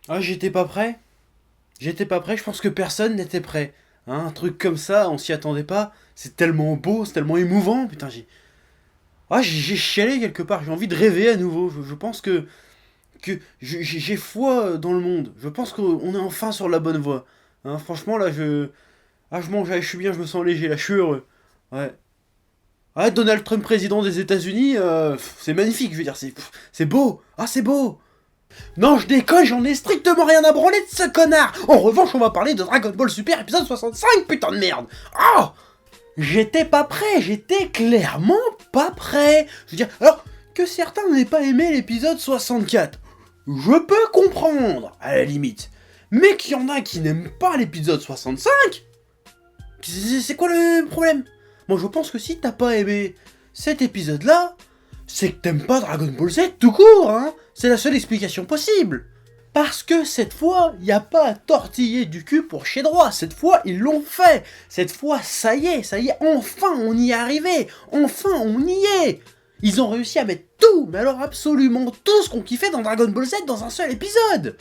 Ah, j'étais pas prêt. J'étais pas prêt, je pense que personne n'était prêt. Hein, un truc comme ça, on s'y attendait pas. C'est tellement beau, c'est tellement émouvant. Putain, j'ai chialé quelque part. J'ai envie de rêver à nouveau. Je pense que j'ai foi dans le monde. Je pense qu'on est enfin sur la bonne voie. Hein, franchement, là, je mange, je suis bien, je me sens léger, là, je suis heureux. Ouais. Ah, Donald Trump président des États-Unis, c'est magnifique, je veux dire, c'est beau. Ah, c'est beau. Non, je déconne, j'en ai strictement rien à branler de ce connard. En revanche, on va parler de Dragon Ball Super épisode 65, putain de merde. Oh, j'étais pas prêt, j'étais clairement pas prêt. Je veux dire, alors que certains n'aient pas aimé l'épisode 64, je peux comprendre, à la limite. Mais qu'il y en a qui n'aiment pas l'épisode 65, c'est quoi le problème? Moi, je pense que si t'as pas aimé cet épisode-là, c'est que t'aimes pas Dragon Ball Z tout court, hein. C'est la seule explication possible. Parce que cette fois, y a pas à tortiller du cul pour chez droit. Cette fois, ils l'ont fait. Cette fois, ça y est, enfin, on y est arrivé. Enfin, on y est. Ils ont réussi à mettre tout, mais alors absolument tout ce qu'on kiffait dans Dragon Ball Z dans un seul épisode.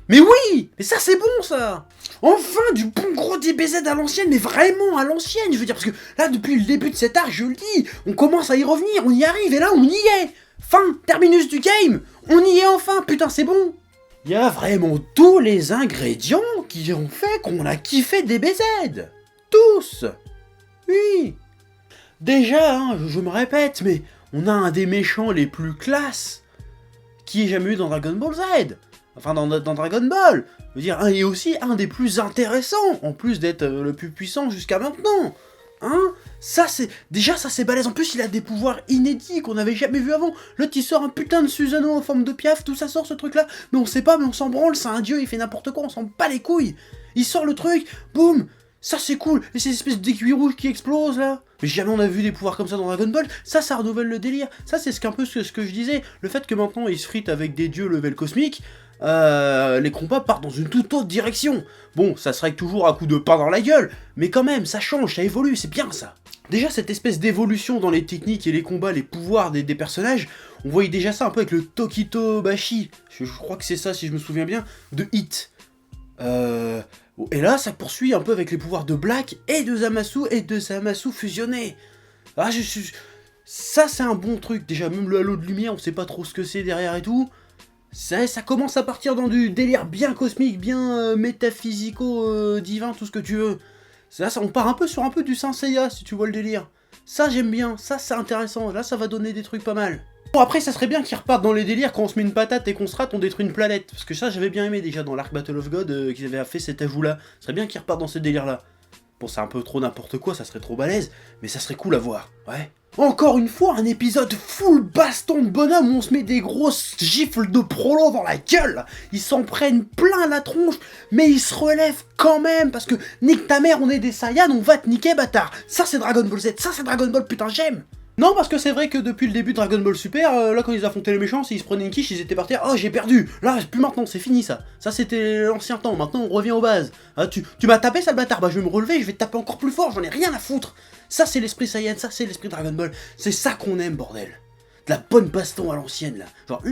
Mais oui, mais ça c'est bon ça. Enfin, du bon gros DBZ à l'ancienne, mais vraiment à l'ancienne, je veux dire, parce que là, depuis le début de cet arc, je le dis, on commence à y revenir, on y arrive, et là, on y est. Fin, terminus du game, on y est enfin, putain, c'est bon. Il y a vraiment tous les ingrédients qui ont fait qu'on a kiffé DBZ. Tous. Oui. Déjà, hein, je me répète, mais on a un des méchants les plus classes qui ait jamais eu dans Dragon Ball Z. Enfin, dans Dragon Ball. Je veux dire, et aussi un des plus intéressants, en plus d'être le plus puissant jusqu'à maintenant. Hein? Ça, c'est... Déjà, ça, c'est balèze. En plus, il a des pouvoirs inédits qu'on n'avait jamais vu avant. L'autre, il sort un putain de Susanoo en forme de piaf, tout ça sort, ce truc-là. Mais on sait pas, mais on s'en branle, c'est un dieu, il fait n'importe quoi, on s'en bat les couilles. Il sort le truc, boum. Ça, c'est cool. Et ces espèces d'aiguilles rouges qui explosent, là. Mais jamais on a vu des pouvoirs comme ça dans Dragon Ball. Ça renouvelle le délire. Ça, c'est un peu ce que je disais. Le fait que maintenant, ils se fritent avec des dieux level cosmique, les combats partent dans une toute autre direction. Bon, ça serait toujours à coup de pain dans la gueule, mais quand même, ça change, ça évolue, c'est bien ça. Déjà, cette espèce d'évolution dans les techniques et les combats, les pouvoirs des personnages, on voyait déjà ça un peu avec le Tokito Bashi, je crois que c'est ça si je me souviens bien, de Hit. Et là, ça poursuit un peu avec les pouvoirs de Black et de Zamasu fusionnés. Ah, ça, c'est un bon truc. Déjà, même le halo de lumière, on sait pas trop ce que c'est derrière et tout. Ça commence à partir dans du délire bien cosmique, bien métaphysico-divin, tout ce que tu veux. Ça, on part un peu sur un peu du Saint Seiya, si tu vois le délire. Ça, j'aime bien. Ça, c'est intéressant. Là, ça va donner des trucs pas mal. Bon, après, ça serait bien qu'ils repartent dans les délires quand on se met une patate et qu'on se rate, on détruit une planète. Parce que ça, j'avais bien aimé déjà dans l'arc Battle of God qu'ils avaient fait cet ajout-là. Ce serait bien qu'ils repartent dans ces délires-là. Bon, c'est un peu trop n'importe quoi, ça serait trop balèze, mais ça serait cool à voir, ouais. Encore une fois, un épisode full baston de bonhomme où on se met des grosses gifles de prolo dans la gueule. Ils s'en prennent plein la tronche, mais ils se relèvent quand même, parce que nique ta mère, on est des Saiyans, on va te niquer, bâtard. Ça, c'est Dragon Ball Z, ça, c'est Dragon Ball, putain, j'aime. Non, parce que c'est vrai que depuis le début de Dragon Ball Super, là quand ils affrontaient les méchants, s'ils se prenaient une quiche, ils étaient par terre. Oh, j'ai perdu. Là, plus maintenant, c'est fini ça. Ça, c'était l'ancien temps. Maintenant, on revient aux bases. Ah, tu m'as tapé, sale bâtard. Bah, je vais me relever, je vais te taper encore plus fort. J'en ai rien à foutre. Ça, c'est l'esprit Saiyan. Ça, c'est l'esprit Dragon Ball. C'est ça qu'on aime, bordel. De la bonne baston à l'ancienne, là. Genre,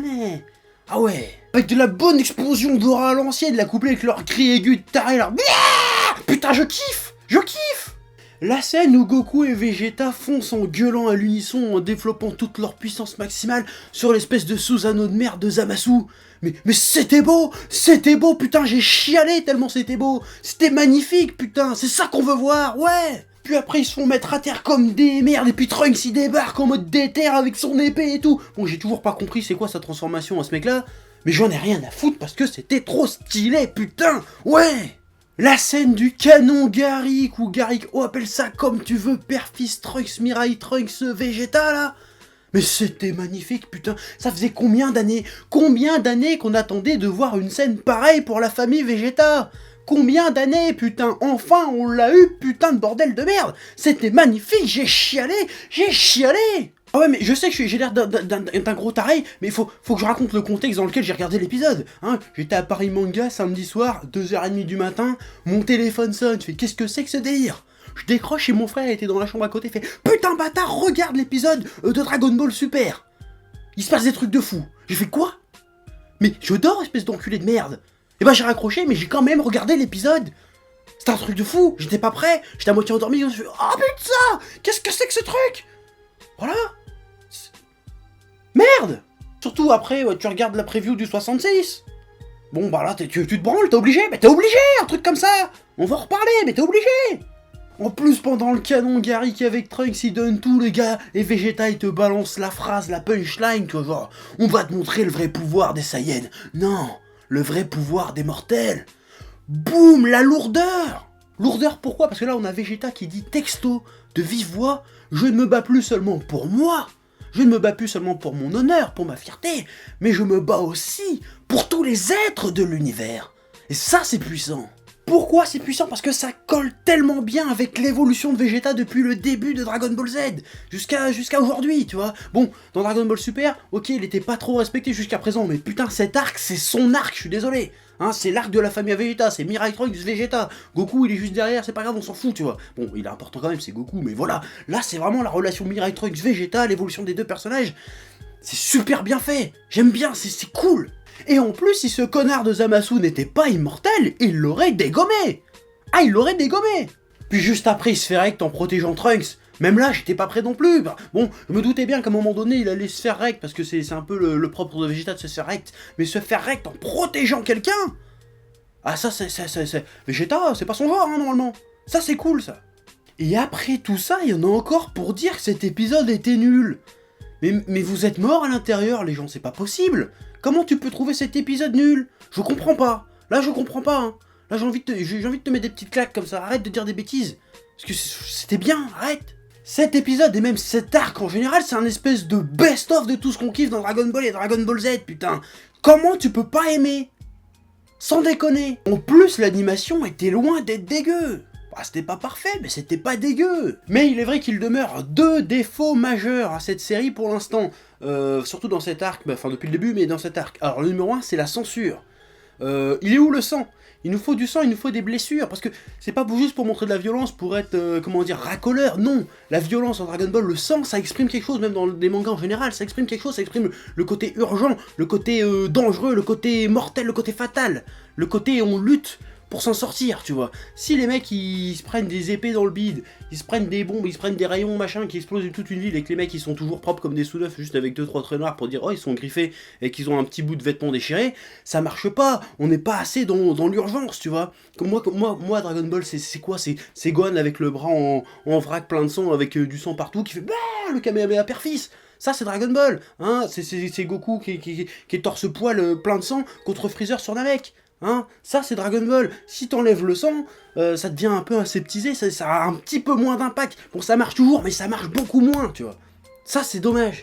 ah ouais. Avec de la bonne explosion d'aura à l'ancienne, la couplée avec leur cri aigu de taré, là. Putain, je kiffe. Je kiffe. La scène où Goku et Vegeta foncent en gueulant à l'unisson, en développant toute leur puissance maximale sur l'espèce de Susanoo de merde de Zamasu. Mais c'était beau, putain, j'ai chialé tellement c'était beau. C'était magnifique, putain, c'est ça qu'on veut voir, ouais. Puis après ils se font mettre à terre comme des merdes, et puis Trunks il débarque en mode déter avec son épée et tout. Bon, j'ai toujours pas compris c'est quoi sa transformation à ce mec-là, mais j'en ai rien à foutre parce que c'était trop stylé, putain, ouais. La scène du canon Garrick, ou Garrick, oh appelle ça comme tu veux, Père-Fils Trunks, Mirai Trunks, Vegeta là. Mais c'était magnifique, putain, ça faisait combien d'années qu'on attendait de voir une scène pareille pour la famille Vegeta? Combien d'années, putain, enfin on l'a eu, putain de bordel de merde. C'était magnifique, j'ai chialé. Ah ouais, mais je sais que j'ai l'air d'un gros taré, mais faut que je raconte le contexte dans lequel j'ai regardé l'épisode. Hein, j'étais à Paris Manga samedi soir, 2h30 du matin, mon téléphone sonne, je fais qu'est-ce que c'est que ce délire? Je décroche et mon frère était dans la chambre à côté, fait putain bâtard, regarde l'épisode de Dragon Ball Super. Il se passe des trucs de fou. J'ai fait quoi? Mais je dors, espèce d'enculé de merde. Et bah j'ai raccroché, mais j'ai quand même regardé l'épisode. C'était un truc de fou, j'étais pas prêt, j'étais à moitié endormi, je me suis fait, oh putain, qu'est-ce que c'est que ce truc? Voilà. Merde. Surtout après, ouais, tu regardes la preview du 66. Bon bah là, tu te branles, t'es obligé, mais t'es obligé, un truc comme ça. On va en reparler, mais t'es obligé. En plus, pendant le canon Garrick avec Trunks, il donne tout, les gars, et Vegeta, il te balance la phrase, la punchline, tu vois, genre, on va te montrer le vrai pouvoir des Saiyans. Non, le vrai pouvoir des mortels. Boum, la lourdeur. Lourdeur, pourquoi? Parce que là, on a Vegeta qui dit texto, de vive voix, je ne me bats plus seulement pour moi, je ne me bats plus seulement pour mon honneur, pour ma fierté, mais je me bats aussi pour tous les êtres de l'univers. Et ça, c'est puissant. Pourquoi c'est puissant? Parce que ça colle tellement bien avec l'évolution de Vegeta depuis le début de Dragon Ball Z, jusqu'à aujourd'hui, tu vois. Bon, dans Dragon Ball Super, ok, il était pas trop respecté jusqu'à présent, mais putain, cet arc, c'est son arc, je suis désolé. Hein, c'est l'arc de la famille Vegeta, c'est Mirai Trunks Vegeta. Goku, il est juste derrière, c'est pas grave, on s'en fout, tu vois. Bon, il est important quand même, c'est Goku, mais voilà. Là, c'est vraiment la relation Mirai Trunks Vegeta, l'évolution des deux personnages. C'est super bien fait, j'aime bien, c'est cool. Et en plus, si ce connard de Zamasu n'était pas immortel, il l'aurait dégommé. Ah, il l'aurait dégommé. Puis juste après, il se fait rect en protégeant Trunks. Même là, j'étais pas prêt non plus. Bon, je me doutais bien qu'à un moment donné, il allait se faire rect, parce que c'est un peu le propre de Vegeta de se faire rect. Mais se faire rect en protégeant quelqu'un, ah ça, Vegeta, c'est pas son genre, hein, normalement. Ça, c'est cool, ça. Et après tout ça, il y en a encore pour dire que cet épisode était nul. Mais vous êtes morts à l'intérieur, les gens, c'est pas possible. Comment tu peux trouver cet épisode nul? Je comprends pas. Là, je comprends pas. Hein. Là, j'ai envie de te mettre des petites claques comme ça. Arrête de dire des bêtises. Parce que c'était bien, arrête. Cet épisode et même cet arc en général, c'est un espèce de best-of de tout ce qu'on kiffe dans Dragon Ball et Dragon Ball Z, putain. Comment tu peux pas aimer? Sans déconner. En plus, l'animation était loin d'être dégueu. Bah, c'était pas parfait, mais c'était pas dégueu. Mais il est vrai qu'il demeure deux défauts majeurs à cette série pour l'instant. Surtout dans cet arc, enfin depuis le début, mais dans cet arc. Alors le numéro 1, c'est la censure. Il est où le sang? Il nous faut du sang, il nous faut des blessures, parce que c'est pas juste pour montrer de la violence, pour être, comment dire, racoleur, non. La violence en Dragon Ball, le sang, ça exprime quelque chose, même dans les mangas en général, ça exprime quelque chose, ça exprime le côté urgent, le côté dangereux, le côté mortel, le côté fatal, le côté on lutte pour s'en sortir, tu vois. Si les mecs ils se prennent des épées dans le bide, ils se prennent des bombes, ils se prennent des rayons machin qui explosent toute une ville et que les mecs ils sont toujours propres comme des sous-neufs juste avec 2-3 traits noirs pour dire oh ils sont griffés et qu'ils ont un petit bout de vêtement déchiré, ça marche pas, on n'est pas assez dans l'urgence, tu vois. Comme moi Dragon Ball c'est quoi? C'est Gohan avec le bras en vrac plein de sang avec du sang partout qui fait bah le Kamehameha père-fils. Ça c'est Dragon Ball, hein, c'est Goku qui est torse-poil plein de sang contre Freezer sur Namek. Hein, ça c'est Dragon Ball. Si t'enlèves le sang, ça devient un peu aseptisé, ça a un petit peu moins d'impact. Bon, ça marche toujours, mais ça marche beaucoup moins, tu vois. Ça c'est dommage.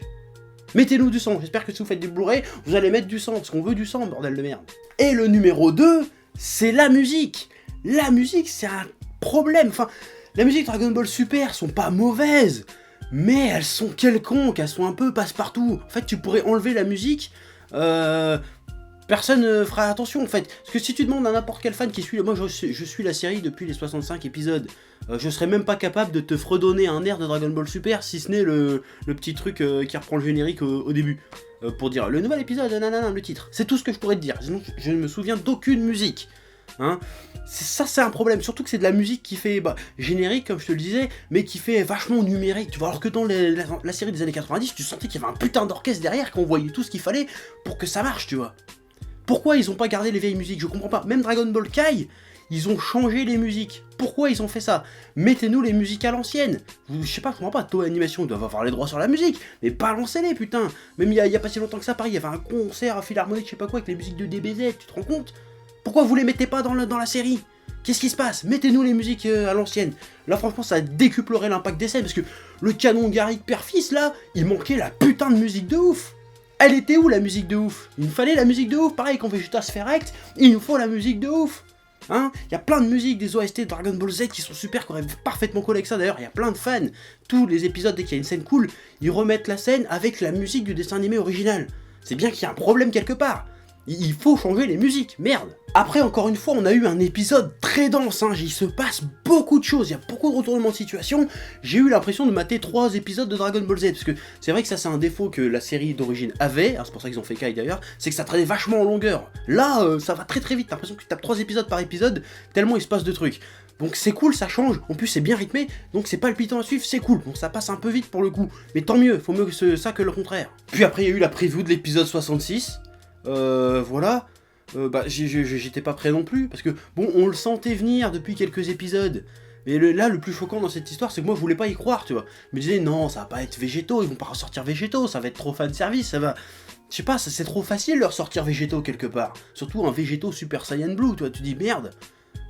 Mettez-nous du sang. J'espère que si vous faites du Blu-ray, vous allez mettre du sang, parce qu'on veut du sang, bordel de merde. Et le numéro 2, c'est la musique. La musique, c'est un problème. Enfin, la musique Dragon Ball Super sont pas mauvaises, mais elles sont quelconques, elles sont un peu passe-partout. En fait, tu pourrais enlever la musique, personne ne fera attention en fait. Parce que si tu demandes à n'importe quel fan qui suit... Moi je suis la série depuis les 65 épisodes. Je serais même pas capable de te fredonner un air de Dragon Ball Super si ce n'est le petit truc qui reprend le générique au début. Pour dire le nouvel épisode, nanana, le titre. C'est tout ce que je pourrais te dire. Sinon je ne me souviens d'aucune musique. Hein, ça c'est un problème, surtout que c'est de la musique qui fait générique comme je te le disais, mais qui fait vachement numérique, tu vois, alors que dans la série des années 90, tu sentais qu'il y avait un putain d'orchestre derrière, qu'on voyait tout ce qu'il fallait pour que ça marche, tu vois. Pourquoi ils ont pas gardé les vieilles musiques? Je comprends pas. Même Dragon Ball Kai, ils ont changé les musiques. Pourquoi ils ont fait ça? Mettez-nous les musiques à l'ancienne. Je sais pas, je comprends pas. Toei Animation doivent avoir les droits sur la musique, mais balancez-les, putain. Même il y a pas si longtemps que ça, Paris, il y avait un concert à Philharmonique, je sais pas quoi, avec les musiques de DBZ, tu te rends compte? Pourquoi vous les mettez pas dans la série? Qu'est-ce qui se passe? Mettez-nous les musiques à l'ancienne. Là, franchement, ça décuplerait l'impact des scènes, parce que le canon Garrick père-fils, là, il manquait la putain de musique de ouf. Elle était où la musique de ouf? Il nous fallait la musique de ouf, pareil quand Vegeta se fait rect, il nous faut la musique de ouf. Hein, il y a plein de musiques des OST de Dragon Ball Z qui sont super, qui auraient parfaitement collé avec ça. D'ailleurs, il y a plein de fans. Tous les épisodes, dès qu'il y a une scène cool, ils remettent la scène avec la musique du dessin animé original. C'est bien qu'il y a un problème quelque part. Il faut changer les musiques, merde. Après, encore une fois, on a eu un épisode très dense, hein, il se passe beaucoup de choses, il y a beaucoup de retournements de situation. J'ai eu l'impression de mater 3 épisodes de Dragon Ball Z, parce que c'est vrai que ça c'est un défaut que la série d'origine avait, hein, c'est pour ça qu'ils ont fait Kai d'ailleurs, c'est que ça traînait vachement en longueur. Là, ça va très très vite, t'as l'impression que tu tapes 3 épisodes par épisode, tellement il se passe de trucs. Donc c'est cool, ça change, en plus c'est bien rythmé, donc c'est palpitant à suivre, c'est cool, donc ça passe un peu vite pour le coup, mais tant mieux, faut mieux que ça que le contraire. Puis après il y a eu la preview de l'épisode 66, voilà, j'étais pas prêt non plus, parce que bon, on le sentait venir depuis quelques épisodes, mais là le plus choquant dans cette histoire, c'est que moi je voulais pas y croire, tu vois, je me disais non, ça va pas être végétaux, ils vont pas ressortir végétaux, ça va être trop fan service, ça va... Je sais pas, c'est trop facile de ressortir végétaux quelque part, surtout un végétaux Super Saiyan Blue, tu vois, tu dis merde.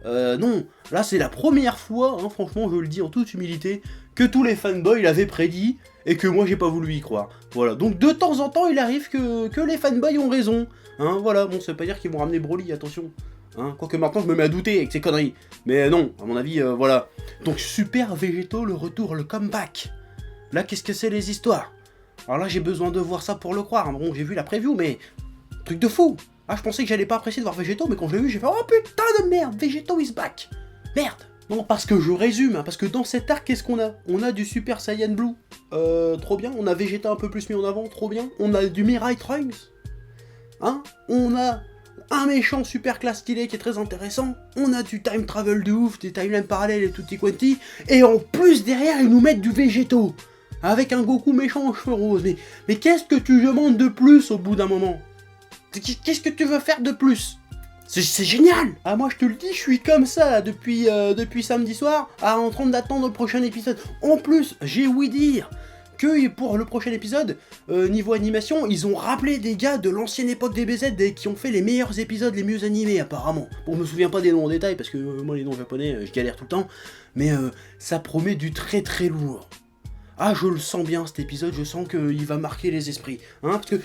Non, là c'est la première fois, hein, franchement je le dis en toute humilité, que tous les fanboys l'avaient prédit, et que moi j'ai pas voulu y croire. Voilà, donc de temps en temps il arrive que les fanboys ont raison, hein, voilà, bon ça veut pas dire qu'ils vont ramener Broly, attention, hein, quoique maintenant je me mets à douter avec ces conneries, mais non, à mon avis, voilà. Donc Super Végétaux, le retour, le comeback, là qu'est-ce que c'est les histoires? Alors là j'ai besoin de voir ça pour le croire, bon j'ai vu la preview, mais truc de fou. Ah, je pensais que j'allais pas apprécier de voir Végétaux, mais quand je l'ai vu, j'ai fait oh putain de merde, Végétaux is back. Merde. Non, parce que je résume, hein, parce que dans cet arc, qu'est-ce qu'on a? On a du Super Saiyan Blue, trop bien. On a Vegeta un peu plus mis en avant, trop bien. On a du Mirai Trunks, hein. On a un méchant super classe stylé qui est très intéressant. On a du time travel de ouf, des timelines parallèles et tutti quanti. Et en plus, derrière, ils nous mettent du Végétaux, avec un Goku méchant aux cheveux roses. Mais qu'est-ce que tu demandes de plus au bout d'un moment? Qu'est-ce que tu veux faire de plus? C'est génial! Ah moi je te le dis, je suis comme ça depuis samedi soir, en train d'attendre le prochain épisode. En plus, j'ai ouï dire que pour le prochain épisode, niveau animation, ils ont rappelé des gars de l'ancienne époque des BZ qui ont fait les meilleurs épisodes, les mieux animés apparemment. Bon, je me souviens pas des noms en détail parce que moi les noms japonais, je galère tout le temps, mais ça promet du très très lourd. Ah je le sens bien cet épisode, je sens qu'il va marquer les esprits, hein, parce que...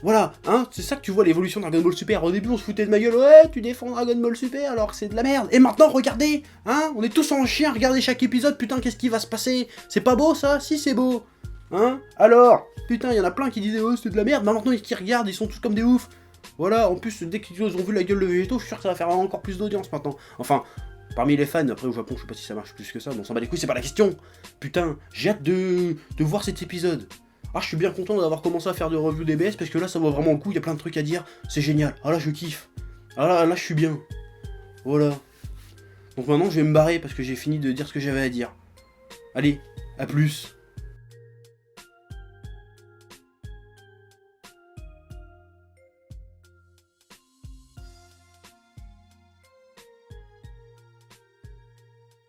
Voilà, hein, c'est ça que tu vois l'évolution de Dragon Ball Super. Au début, on se foutait de ma gueule, ouais, tu défends Dragon Ball Super alors que c'est de la merde. Et maintenant, regardez, hein, on est tous en chien, regardez chaque épisode, putain, qu'est-ce qui va se passer? C'est pas beau ça? Si, c'est beau. Hein? Alors? Putain, il y en a plein qui disaient, oh, c'est de la merde, mais maintenant, ils regardent, ils sont tous comme des oufs. Voilà, en plus, dès qu'ils ont vu la gueule de Végétaux, je suis sûr que ça va faire encore plus d'audience maintenant. Enfin, parmi les fans, après au Japon, je sais pas si ça marche plus que ça, mais on s'en bat les couilles, c'est pas la question. Putain, j'ai hâte de voir cet épisode. Ah, je suis bien content d'avoir commencé à faire des reviews DBS parce que là ça vaut vraiment le coup, il y a plein de trucs à dire, c'est génial. Ah là je kiffe. Ah là je suis bien. Voilà. Donc maintenant je vais me barrer parce que j'ai fini de dire ce que j'avais à dire. Allez, à plus.